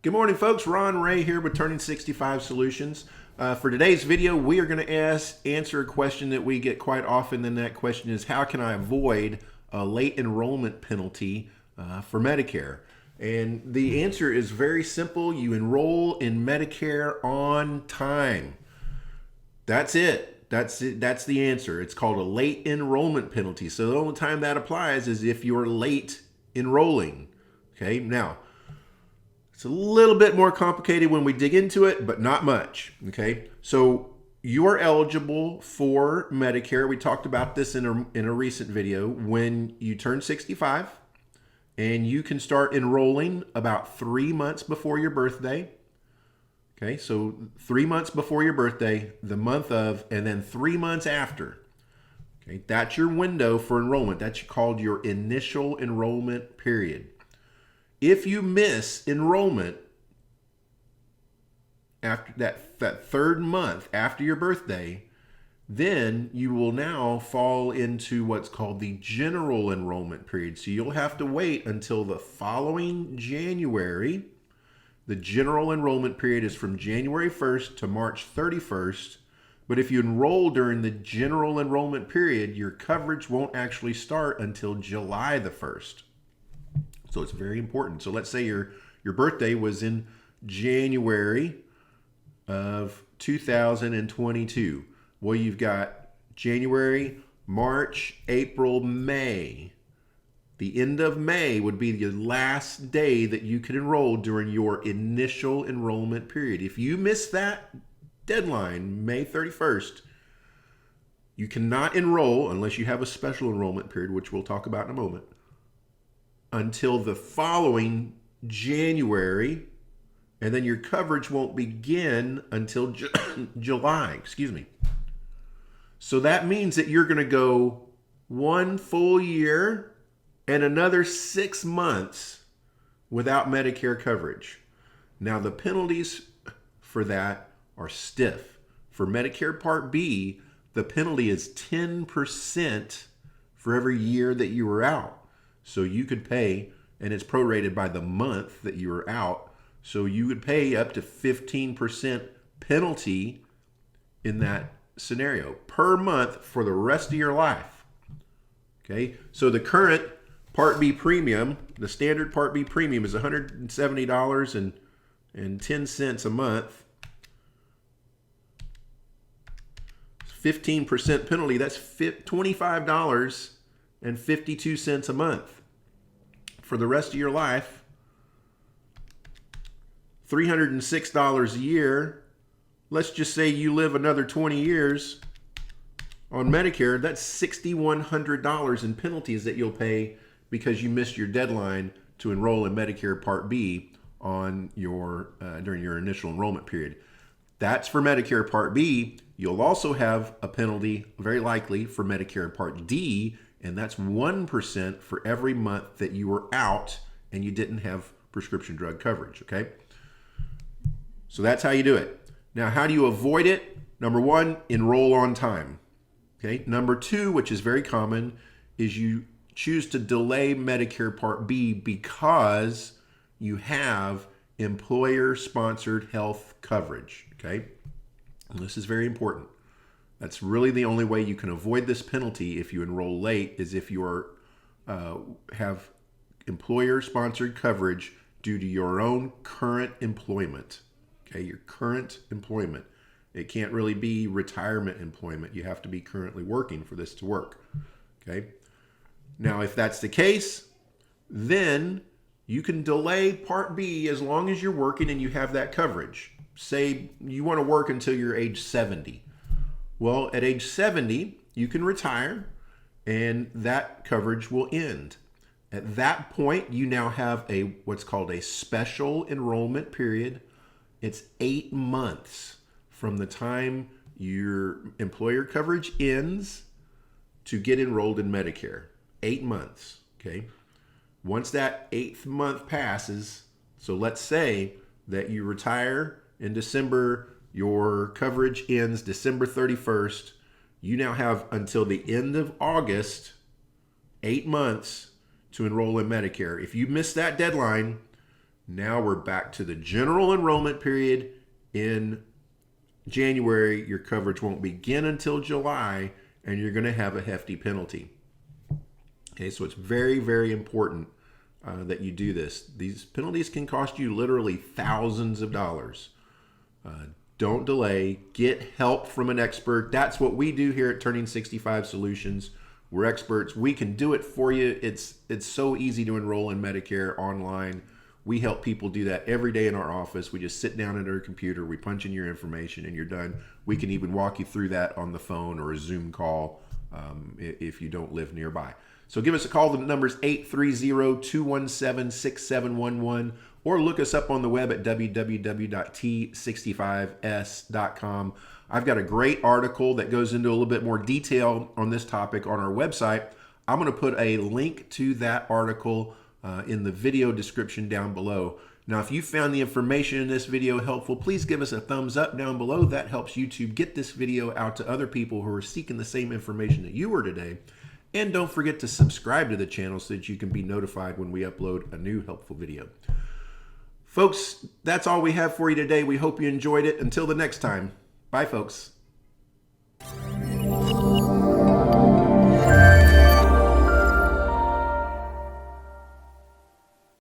Good morning, folks. Ron Ray here with Turning 65 Solutions. For today's video, we are going to answer a question that we get quite often, and that question is, how can I avoid a late enrollment penalty for Medicare? And the answer is very simple. You enroll in Medicare on time. That's it. That's it. That's the answer. It's called a late enrollment penalty. So the only time that applies is if you're late enrolling. Okay, now, it's a little bit more complicated when we dig into it, but not much. Okay, so you are eligible for Medicare. We talked about this in a recent video. When you turn 65, and you can start enrolling about 3 months before your birthday. Okay, so 3 months before your birthday, the month of, and then 3 months after. Okay, that's your window for enrollment. That's called your initial enrollment period. If you miss enrollment after that third month after your birthday, then you will now fall into what's called the general enrollment period. So you'll have to wait until the following January. The general enrollment period is from January 1st to March 31st. But if you enroll during the general enrollment period, your coverage won't actually start until July the 1st. So it's very important. So let's say your birthday was in January of 2022. Well, you've got January, March, April, May. The end of May would be the last day that you could enroll during your initial enrollment period. If you miss that deadline, May 31st, you cannot enroll unless you have a special enrollment period, which we'll talk about in a moment, until the following January, and then your coverage won't begin until July, So that means that you're going to go 1 full year and another 6 months without Medicare coverage. Now, the penalties for that are stiff. For Medicare Part B, the penalty is 10% for every year that you were out. So you could pay, and it's prorated by the month that you were out, so you would pay up to 15% penalty in that scenario per month for the rest of your life. Okay, so the current Part B premium, the standard Part B premium, is $170.10 a month. 15% penalty, that's $25.52 a month. For the rest of your life, $306 a year. Let's just say you live another 20 years on Medicare. That's $6,100 in penalties that you'll pay because you missed your deadline to enroll in Medicare Part B on your during your initial enrollment period. That's for Medicare Part B. You'll also have a penalty, very likely, for Medicare Part D, and that's 1% for every month that you were out and you didn't have prescription drug coverage, okay? So that's how you do it. Now, how do you avoid it? Number one, enroll on time, okay? Number two, which is very common, is you choose to delay Medicare Part B because you have employer-sponsored health coverage, okay? And this is very important. That's really the only way you can avoid this penalty if you enroll late, is if you are have employer-sponsored coverage due to your own current employment. Okay, your current employment. It can't really be retirement employment. You have to be currently working for this to work. Okay. Now, if that's the case, then you can delay Part B as long as you're working and you have that coverage. Say you want to work until you're age 70. Well, at age 70, you can retire and that coverage will end. At that point, you now have what's called a special enrollment period. It's 8 months from the time your employer coverage ends to get enrolled in Medicare. 8 months, okay? Once that 8th month passes, so let's say that you retire in December, your coverage ends December 31st, you now have until the end of August, 8 months to enroll in Medicare. If you miss that deadline, Now we're back to the general enrollment period in January. Your coverage won't begin until July, and you're going to have a hefty penalty. Okay, so it's very, very important that you do this. These penalties can cost you literally thousands of dollars. Don't delay. Get help from an expert. That's what we do here at Turning 65 Solutions. We're experts. We can do it for you. It's so easy to enroll in Medicare online. We help people do that every day in our office. We just sit down at our computer, we punch in your information, and you're done. We can even walk you through that on the phone or a Zoom call if you don't live nearby. So give us a call. The number is 830-217-6711, or look us up on the web at www.t65s.com. I've got a great article that goes into a little bit more detail on this topic on our website. I'm going to put a link to that article in the video description down below. Now, if you found the information in this video helpful, please give us a thumbs up down below. That helps YouTube get this video out to other people who are seeking the same information that you were today. And don't forget to subscribe to the channel so that you can be notified when we upload a new helpful video. Folks, that's all we have for you today. We hope you enjoyed it. Until the next time, bye, folks.